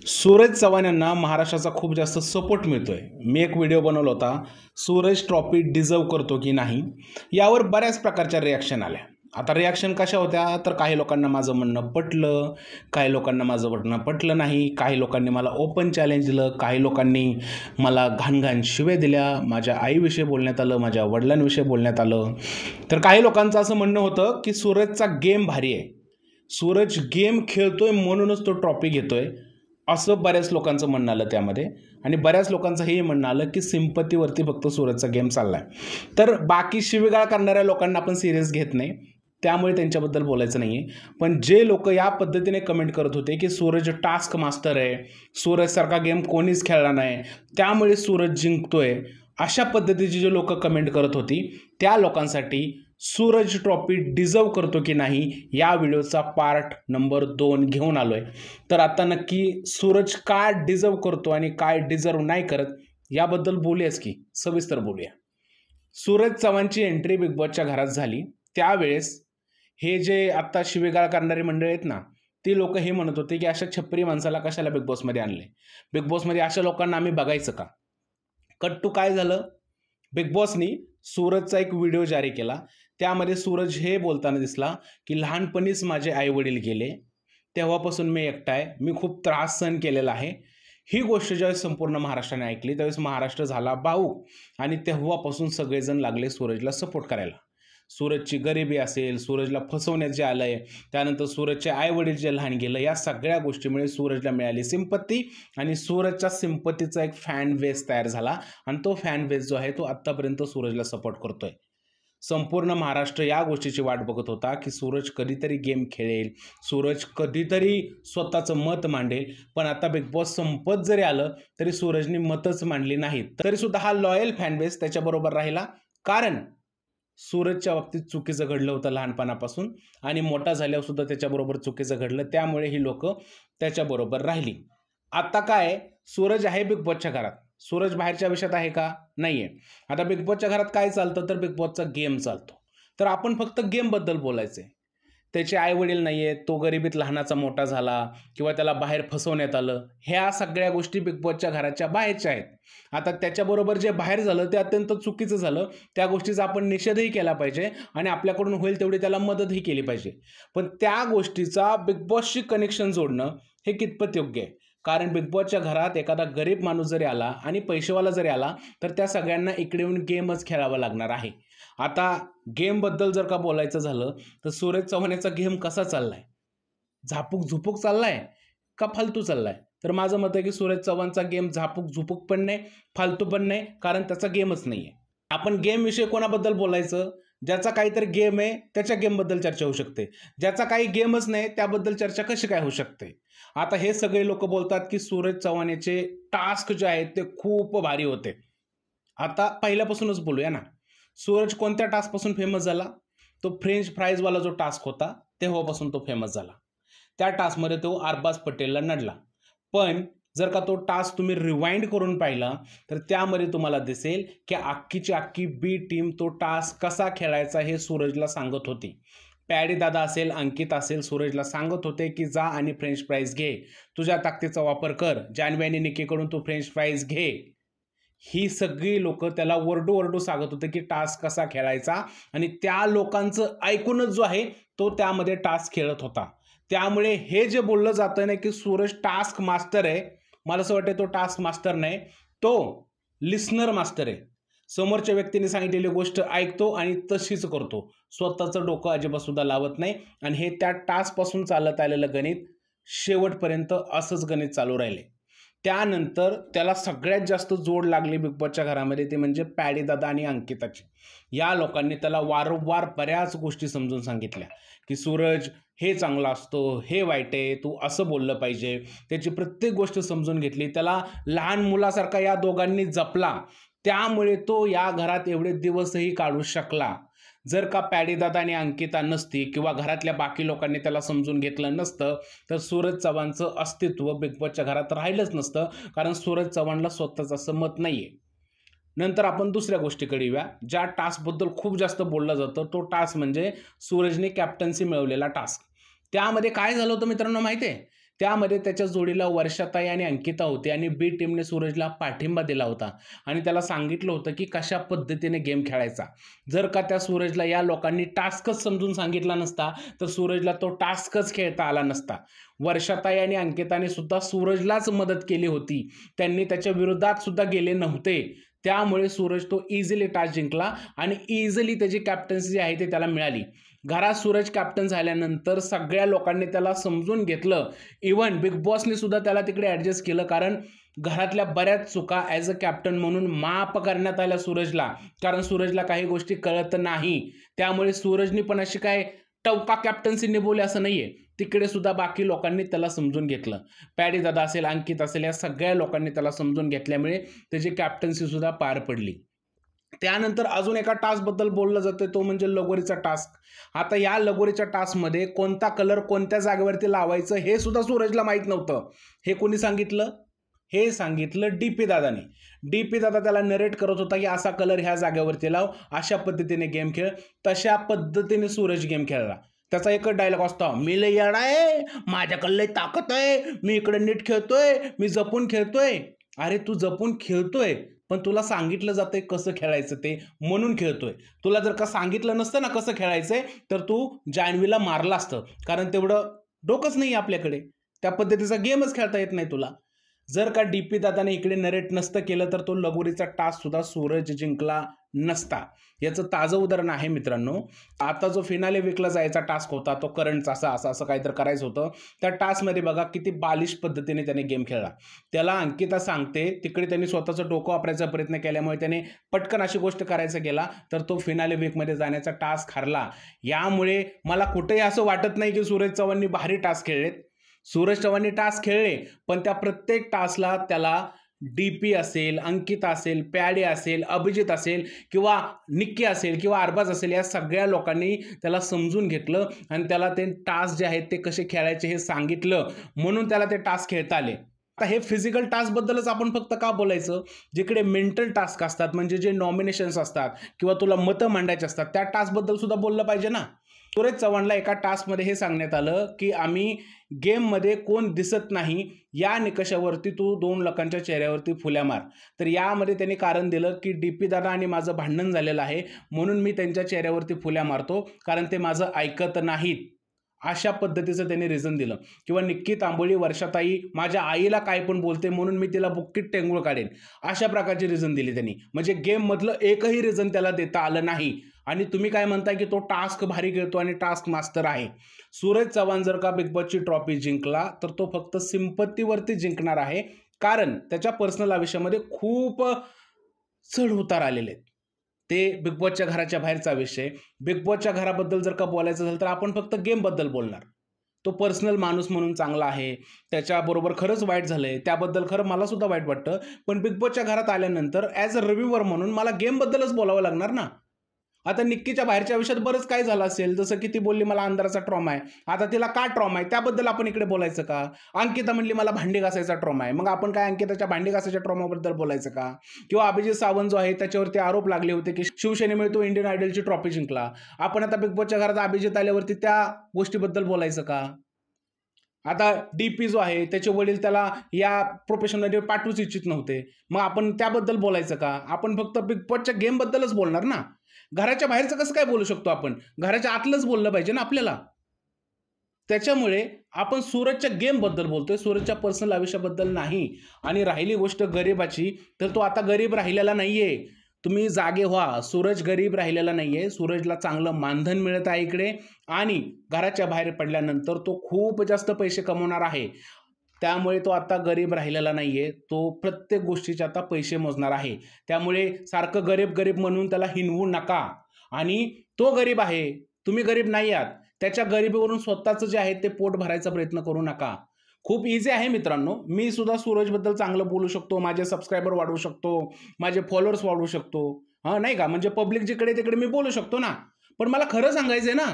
सूरज चव्हाण यांना महाराष्ट्राचा खूप जास्त सपोर्ट मिळतोय. मी एक व्हिडिओ बनवला होता, सूरज ट्रॉफी डिझर्व करतो की नाही, यावर बऱ्याच प्रकारच्या रिॲक्शन आल्या. आता रिॲक्शन कशा होत्या, तर काही लोकांना माझं म्हणणं पटलं, काही लोकांना माझं म्हणणं पटलं नाही, काही लोकांनी मला ओपन चॅलेंज दिलं, काही लोकांनी मला घाण शिव्या दिल्या, माझ्या आईविषयी बोलण्यात आलं, माझ्या वडिलांविषयी बोलण्यात आलं. तर काही लोकांचं असं म्हणणं होतं की सूरजचा गेम भारी आहे, सूरज गेम खेळतोय म्हणूनच तो ट्रॉफी घेतोय, असं बऱ्याच लोकांचं म्हणणं आलं त्यामध्ये. आणि बऱ्याच लोकांचं हे म्हणणं आलं की सिंपतीवरती फक्त सूरजचा गेम चालला आहे. तर बाकी शिवीगाळ करणाऱ्या लोकांना आपण सिरियस घेत नाही, त्यामुळे त्यांच्याबद्दल बोलायचं नाही आहे. पण जे लोक या पद्धतीने कमेंट करत होते की सूरज टास्क मास्टर आहे, सूरजसारखा गेम कोणीच खेळला नाही, त्यामुळे सूरज जिंकतोय, अशा पद्धतीची जे लोक कमेंट करत होती, त्या लोकांसाठी सूरज ट्रॉफी डिझर्व करतो की नाही या व्हिडिओचा पार्ट नंबर 2 घेऊन आलोय. तर आता नक्की सूरज काय डिझर्व करतो आणि काय डिझर्व नाही करत याबद्दल बोलूयाच की सविस्तर बोलूया. सूरज चव्हाणची एंट्री बिग बॉसच्या घरात झाली त्यावेळेस हे जे आत्ता शिवीगाळ करणारी मंडळी आहेत ना, ती लोक हे म्हणत होते की अशा छपरी माणसाला कशाला बिग बॉसमध्ये आणले, बिग बॉसमध्ये अशा लोकांना आम्ही बघायचं का. कट टू काय झालं, बिग बॉसनी सूरजचा एक व्हिडिओ जारी केला. त्यामध्ये सूरज हे बोलताना दिसला की लहानपणीच माझे आई वडील गेले, तेव्हापासून मी एकटा आहे, मी खूप त्रास सहन केलेला आहे. ही गोष्ट ज्यावेळेस संपूर्ण महाराष्ट्राने ऐकली त्यावेळेस महाराष्ट्र झाला भावूक आणि तेव्हापासून सगळेजण लागले सूरजला सपोर्ट करायला. सूरजची गरिबी असेल, सूरजला फसवण्यात जे आलं आहे, त्यानंतर सूरजचे आईवडील जे लहान गेलं, या सगळ्या गोष्टीमुळे सूरजला मिळाली सिंपत्ती आणि सूरजच्या सिंपत्तीचा एक फॅन बेस तयार झाला आणि तो फॅन बेस जो आहे तो आत्तापर्यंत सूरजला सपोर्ट करतोय. संपूर्ण महाराष्ट्र या गोष्टीची वाट बघत होता की सूरज कधीतरी गेम खेळेल, सूरज कधीतरी स्वतःचं मत मांडेल. पण आता बिग बॉस संपत जरी आलं तरी सूरजने मतच मांडली नाहीत, तरी सुद्धा हा लॉयल फॅन बेस त्याच्याबरोबर राहिला. कारण सूरजच्या बाबतीत चुकीचं घडलं होतं लहानपणापासून आणि मोठा झाल्यावर सुद्धा त्याच्याबरोबर चुकीचं घडलं, त्यामुळे ही लोक त्याच्याबरोबर राहिली. आता काय, सूरज आहे बिग बॉसच्या घरात, सूरज बाहेरच्या विषयात आहे का, नाहीये. आता बिग बॉसच्या घरात काय चालतं, तर बिग बॉसचा गेम चालतो. तर आपण फक्त गेमबद्दल बोलायचंय. त्याचे आई वडील नाहीयेत, तो गरिबीत लहानाचा मोठा झाला किंवा त्याला बाहेर फसवण्यात आलं, ह्या सगळ्या गोष्टी बिग बॉसच्या घराच्या बाहेरच्या आहेत. आता त्याच्याबरोबर जे बाहेर झालं ते अत्यंत चुकीचं झालं, त्या गोष्टीचा आपण निषेधही केला पाहिजे आणि आपल्याकडून होईल तेवढी त्याला मदतही केली पाहिजे. पण त्या गोष्टीचा बिग बॉसशी कनेक्शन जोडणं हे कितपत योग्य आहे. कारण बिग बॉसच्या घरात एखादा गरीब माणूस जरी आला आणि पैसेवाला जरी आला तर त्या सगळ्यांना इकडे येऊन गेमच खेळावा लागणार आहे. आता गेमबद्दल जर का बोलायचं झालं तर सूरज चव्हाणचा गेम कसा चाललाय, झापूक झुपूक चाललाय का फालतू चाललाय. तर माझं मत आहे की सूरज चव्हाणचा गेम झापूक झुपूक पण नाही, फालतू पण नाही, कारण त्याचा गेमच नाहीये. आपण गेम विषयी कोणाबद्दल बोलायचं, ज्याचा काहीतरी गेम आहे त्याच्या गेमबद्दल चर्चा होऊ शकते, ज्याचा काही गेमच नाही त्याबद्दल चर्चा कशी काय होऊ शकते. आता हे सगळे लोक बोलतात की सूरज चव्हाणचे टास्क जे आहेत ते खूप भारी होते. आता पहिल्यापासूनच बोलूया ना, सूरज कोणत्या टास्कपासून फेमस झाला, तो फ्रेंच फ्राईजवाला जो टास्क होता तेव्हापासून तो फेमस झाला. त्या टास्कमध्ये तो अरबाज पटेलला नडला. पण जर का तो टास्क तुम्ही रिवाइंड करून पाहिला तर त्यामध्ये तुम्हाला दिसेल की अख्खीची अख्खी बी टीम तो टास्क कसा खेळायचा हे सूरजला सांगत होती. पॅडी दादा असेल, अंकित असेल, सूरजला सांगत होते की जा आणि फ्रेंच फ्राईज घे, तुझ्या ताकदीचा वापर कर, जान्हवी आणि निकीकडून तू फ्रेंच फ्राईज घे. ही सगळी लोक त्याला वरडू वरडू सांगत होते की टास्क कसा खेळायचा आणि त्या लोकांचं ऐकूनच जो आहे तो त्यामध्ये टास्क खेळत होता. त्यामुळे हे जे बोललं जातं ना की सूरज टास्क मास्टर आहे, मला असं वाटतं तो टास्क मास्टर नाही, तो लिस्नर मास्टर आहे. समोरच्या व्यक्तीने सांगितलेली गोष्ट ऐकतो आणि तशीच करतो, स्वतःचं डोकं अजिबात सुद्धा लावत नाही. आणि हे त्या टास्कपासून चालत आलेलं गणित शेवटपर्यंत असंच गणित चालू राहिले. त्यानंतर त्याला सगळ्यात जास्त जोड लागली बिग बॉसच्या घरामध्ये, ते म्हणजे पॅडी दादा आणि अंकिताची. या लोकांनी त्याला वारंवार बऱ्याच गोष्टी समजून सांगितल्या की सूरज हे चांगला असतो, हे वाईट आहे, तू असं बोललं पाहिजे. त्याची प्रत्येक गोष्ट समजून घेतली, त्याला लहान मुलासारखा या दोघांनी जपला, त्यामुळे तो या घरात एवढे दिवसही काढू शकला. जर का पॅडी दादा आणि अंकिता नसती किंवा घरातल्या बाकी लोकांनी त्याला समजून घेतलं नसतं तर सूरज चव्हाणचं अस्तित्व बिग बॉसच्या घरात राहिलंच नसतं, कारण सूरज चव्हाणला स्वतःचं असं मत नाहीये. नंतर आपण दुसऱ्या गोष्टीकडे येऊया, ज्या टास्कबद्दल खूप जास्त बोललं जातं, तो टास्क म्हणजे सूरजने कॅप्टन्सी मिळवलेला टास्क. त्यामध्ये काय झालं होतं मित्रांनो माहिती आहे, त्यामध्ये त्याच्या जोडीला वर्षाताई आणि अंकिता होते आणि बी टीमने सूरजला पाठिंबा दिला होता आणि त्याला सांगितलं होतं की कशा पद्धतीने गेम खेळायचा. जर का त्या सूरजला या लोकांनी टास्कच समजून सांगितला नसता तर सूरजला तो टास्कच खेळता आला नसता. वर्षाताई आणि अंकिताने सुद्धा सूरजलाच मदत केली होती. त्यांनी त्याच्या विरोधात सुद्धा गेले नव्हते. त्यामुळे सूरज तो इझिली टास्क जिंकला आणि इझिली त्याची कॅप्टन्सी जी आहे ती त्याला मिळाली. घरात सूरज कॅप्टन झाल्यानंतर सगळ्या लोकांनी त्याला समजून घेतलं. इव्हन बिग बॉसने सुद्धा त्याला तिकडे ॲडजस्ट केलं, कारण घरातल्या बऱ्याच चुका ॲज अ कॅप्टन म्हणून माफ करण्यात आल्या सूरजला, कारण सूरजला काही गोष्टी कळत नाही. त्यामुळे सूरजनी पण अशी काय टवका कॅप्टन्सी निभवली असं नाहीये. तिकडे सुद्धा बाकी लोकांनी त्याला समजून घेतलं. पॅडी दादा असेल, अंकित असेल, या सगळ्या लोकांनी त्याला समजून घेतल्यामुळे त्याची कॅप्टन्सी सुद्धा पार पडली. त्यानंतर अजून एका टास्कबद्दल बोललं जातं, तो म्हणजे लगोरीचा टास्क. आता या लगोरीच्या टास्कमध्ये कोणता कलर कोणत्या जागेवरती लावायचं हे सुद्धा सूरजला माहीत नव्हतं. हे कोणी सांगितलं? हे सांगितलं डीपी दादाने. डीपी दादा त्याला नरेट करत होता की असा कलर ह्या जागेवरती लाव, अशा पद्धतीने गेम खेळ. तशा पद्धतीने सूरज गेम खेळला. त्याचा एकच डायलॉग असतो, मी लय येडा आहे, माझ्याकडे लय ताकद आहे, मी इकडे नीट खेळतोय, मी जपून खेळतोय. अरे तू जपून खेळतोय, पण तुला सांगितलं जातंय कसं खेळायचं ते, म्हणून खेळतोय. तुला जर का सांगितलं नसतं ना कसं खेळायचंय तर तू जान्हवीला मारलं असतं, कारण तेवढं डोकंच नाही आपल्याकडे. त्या पद्धतीचा गेमच खेळता येत नाही तुला. जर का डीपी दादाने इकडे नरेट नसतं केलं तर तो लगोरीचा टास्क सुद्धा सूरज जिंकला नसता. याचं ताजं उदाहरण आहे मित्रांनो. आता जो फिनाले वीकला जायचा टास्क होता तो करंटचा असं काहीतरी करायचं होतं. त्या टास्कमध्ये बघा किती बालिश पद्धतीने त्याने गेम खेळला. त्याला अंकिता सांगते, तिकडे त्यांनी स्वतःचं डोकं वापरायचा प्रयत्न केल्यामुळे त्याने पटकन अशी गोष्ट करायचा गेला तर तो फिनाले वीकमध्ये जाण्याचा टास्क हरला. यामुळे मला कुठेही असं वाटत नाही की सूरज चव्हाणनी भारी टास्क खेळलेत. सूरज चव्हाणनी टास्क खेळले, पण त्या प्रत्येक टास्कला त्याला डीपी असेल, अंकिता असेल, प्याडे असेल, अभिजित असेल किंवा निक्की असेल किंवा अरबाज असेल, या सगळ्या लोकांनी त्याला समजून घेतलं आणि त्याला ते टास्क जे आहेत ते कसे खेळायचे हे सांगितलं, म्हणून त्याला ते टास्क खेळता आले. आता हे फिजिकल टास्कबद्दलच आपण फक्त का बोलायचं? जिकडे मेंटल टास्क असतात, म्हणजे जे नॉमिनेशन्स असतात किंवा तुला मतं मांडायचे असतात, त्या टास्कबद्दल सुद्धा बोललं पाहिजे ना. सूरज चव्हाणला एका टास्कमध्ये हे सांगण्यात आलं की आम्ही गेममध्ये कोण दिसत नाही या निकषावरती तू 2 लोकांच्या चेहऱ्यावरती फुल्या मार. तर यामध्ये त्यांनी कारण दिलं की डीपी दादा आणि माझं भांडण झालेलं आहे, म्हणून मी त्यांच्या चेहऱ्यावरती फुल्या मारतो, कारण ते माझं ऐकत नाहीत. अशा पद्धतीचं त्यांनी रिझन दिलं. किंवा निक्की तांबोळी, वर्षाताई माझ्या आईला काय पण बोलते म्हणून मी तिला बुक्कीत टेंगूळ काढेन, अशा प्रकारची रिझन दिली त्यांनी. म्हणजे गेममधलं एकही रिझन त्याला देता आलं नाही. आणि तुम्ही काय म्हणताय की तो टास्क भारी खेळतो आणि टास्क मास्टर आहे. सूरज चव्हाण जर का बिग बॉसची ट्रॉफी जिंकला तर तो फक्त सिंपत्तीवरती जिंकणार आहे, कारण त्याच्या पर्सनल आयुष्यामध्ये खूप चढ उतार आलेले आहेत. ते बिग बॉसच्या घराच्या बाहेरचा विषय. बिग बॉसच्या घराबद्दल जर का बोलायचं झालं तर आपण फक्त गेमबद्दल बोलणार. तो पर्सनल माणूस म्हणून चांगला आहे, त्याच्याबरोबर खरंच वाईट झालंय, त्याबद्दल खरं मला सुद्धा वाईट वाटतं. पण बिग बॉसच्या घरात आल्यानंतर ॲज अ रिव्ह्यूअर म्हणून मला गेमबद्दलच बोलावं लागणार ना. आता निक्कीच्या बाहेरच्या आयुष्यात बरंच काय झालं असेल, जसं की ती बोलली मला अंधाराचा ट्रॉमा आहे. आता तिला का ट्रॉमा आहे त्याबद्दल आपण इकडे बोलायचं का? अंकिता म्हणली मला भांडी घासायचा ट्रॉमा आहे, मग आपण काय अंकिताच्या भांडी घासायच्या ट्रॉमाबद्दल बोलायचं का? किंवा अभिजित सावंत जो आहे त्याच्यावरती आरोप लागले होते की शिवसेनेमुळे तो इंडियन आयडलची ट्रॉफी जिंकला. आपण आता बिग बॉसच्या घरात अभिजित आल्यावरती त्या गोष्टीबद्दल बोलायचं का? आता डीपी जो आहे त्याचे वडील त्याला या प्रोफेशनमध्ये पाठवूच इच्छित नव्हते, मग आपण त्याबद्दल बोलायचं का? आपण फक्त बिग बॉसच्या गेमबद्दलच बोलणार ना. घराच्या बाहेरचं कसं काय बोलू शकतो आपण? घराच्या आतलंच बोललं पाहिजे ना आपल्याला. त्याच्यामुळे आपण सूरजच्या गेमबद्दल बोलतोय, सूरजच्या पर्सनल आयुष्याबद्दल नाही. आणि राहिली गोष्ट गरिबाची, तर तो आता गरीब राहिलेला नाहीये. तुम्ही जागे व्हा. सूरज गरीब राहिलेला नाहीये. सूरजला चांगलं मानधन मिळत आहे इकडे आणि घराच्या बाहेर पडल्यानंतर तो खूप जास्त पैसे कमवणार आहे. त्यामुळे तो आता गरीब राहिलेला नाहीये. तो प्रत्येक गोष्टीचे आता पैसे मोजणार आहे. त्यामुळे सारखं गरीब गरीब म्हणून त्याला हिणवू नका. आणि तो गरीब आहे, तुम्ही गरीब नाही आहात. त्याच्या गरिबीवरून स्वतःचं जे आहे ते पोट भरायचा प्रयत्न करू नका. खूप इझी आहे मित्रांनो. मी सुद्धा सूरजबद्दल चांगलं बोलू शकतो, माझे सबस्क्रायबर वाढवू शकतो, माझे फॉलोअर्स वाढवू शकतो, हां नाही का. म्हणजे पब्लिक जिकडे तिकडे मी बोलू शकतो ना. पण मला खरं सांगायचं आहे ना.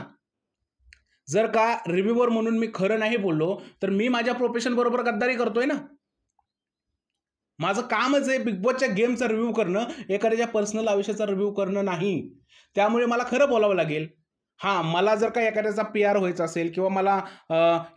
जर का रिव्ह्यूअर म्हणून मी खरं नाही बोललो तर मी माझ्या प्रोफेशन बरोबर गद्दारी करतोय ना. माझं कामच आहे बिग बॉसच्या गेमचा रिव्ह्यू करणं, एखाद्याच्या पर्सनल आयुष्याचा रिव्ह्यू करणं नाही. त्यामुळे मला खरं बोलावं लागेल. हां, मला जर का एखाद्याचा पी-आर व्हायचा असेल किंवा मला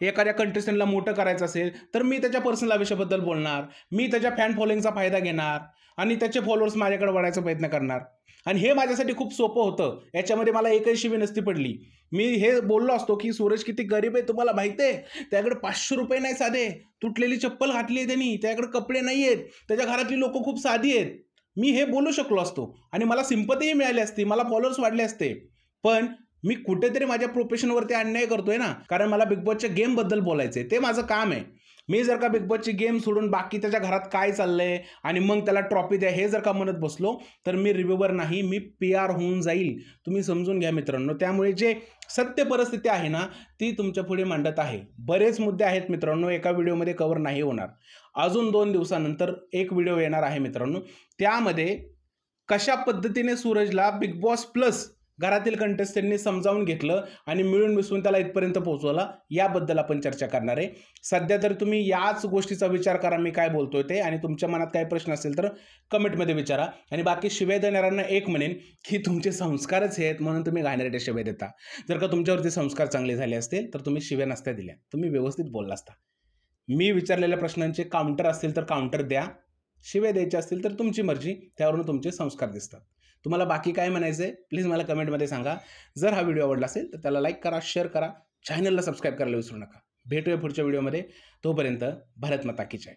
एखाद्या कंटेस्टंटला मोठं करायचं असेल, तर मी त्याच्या पर्सनल आयुष्याबद्दल बोलणार. मी त्याच्या फॅन फॉलोइंगचा फायदा घेणार आणि त्याचे फॉलोअर्स माझ्याकडे वळायचा प्रयत्न करणार. आणि हे माझ्यासाठी खूप सोपं होतं. याच्यामध्ये मला एकही शिवी नसती पडली. मी हे बोललो असतो, की "सूरज किती गरीब आहे तुम्हाला माहिती आहे? त्याकडे ₹500 नाही साधे. तुटलेली चप्पल घातली आहे त्यांनी. त्याच्याकडे कपडे नाही आहेत. त्याच्या घरातली लोकं खूप साधी आहेत." मी हे बोलू शकलो असतो आणि मला सिम्पतीही मिळाली असती. मला फॉलोअर्स वाढले असते. पण मी कुठेतरी माझ्या प्रोफेशनवरती अन्याय करतोय ना, कारण मला बिग बॉसच्या गेमबद्दल बोलायचंय. ते माझं काम आहे. मी जर का बिग बॉसची गेम सोडून बाकी त्याच्या घरात काय चाललंय आणि मग त्याला ट्रॉफी द्या हे जर का म्हणत बसलो, तर मी रिव्ह्यूवर नाही, मी पी-आर होऊन जाईल. तुम्ही समजून घ्या मित्रांनो. त्यामुळे जे सत्य परिस्थिती आहे ना, ती तुमच्या पुढे मांडत आहे. बरेच मुद्दे आहेत मित्रांनो, एका व्हिडिओमध्ये कव्हर नाही होणार. अजून 2 दिवसानंतर एक व्हिडिओ येणार आहे मित्रांनो. त्यामध्ये कशा पद्धतीने सूरजला बिग बॉस प्लस घरातील कंटेस्टंटनी समजावून घेतलं आणि मिळून मिसळून त्याला इथपर्यंत पोहोचवला, याबद्दल आपण चर्चा करणार आहे. सध्या तर तुम्ही याच गोष्टीचा विचार करा मी काय बोलतोय ते, आणि तुमच्या मनात काही प्रश्न असेल तर कमेंटमध्ये विचारा. आणि बाकी शिव्या देणाऱ्यांना एक म्हणेन, की तुमचे संस्कारच हे आहेत म्हणून तुम्ही घाणेरड्या शिव्या देता. जर का तुमच्यावरती संस्कार चांगले झाले असतील तर तुम्ही शिव्या नसत्या दिल्या. तुम्ही व्यवस्थित बोलला असता. मी विचारलेल्या प्रश्नांचे काउंटर असतील तर काउंटर द्या. शिव्या द्यायच्या असतील तर तुमची मर्जी. त्यावरून तुमचे संस्कार दिसतात. तुम्हाला बाकी काय म्हणायचं आहे प्लीज मला कमेंटमध्ये सांगा. जर हा व्हिडिओ आवडला असेल तर त्याला लाईक करा, शेअर करा, चॅनलला सबस्क्राईब करायला विसरू नका. भेटूया पुढच्या व्हिडिओमध्ये. तोपर्यंत भारत माता की जय.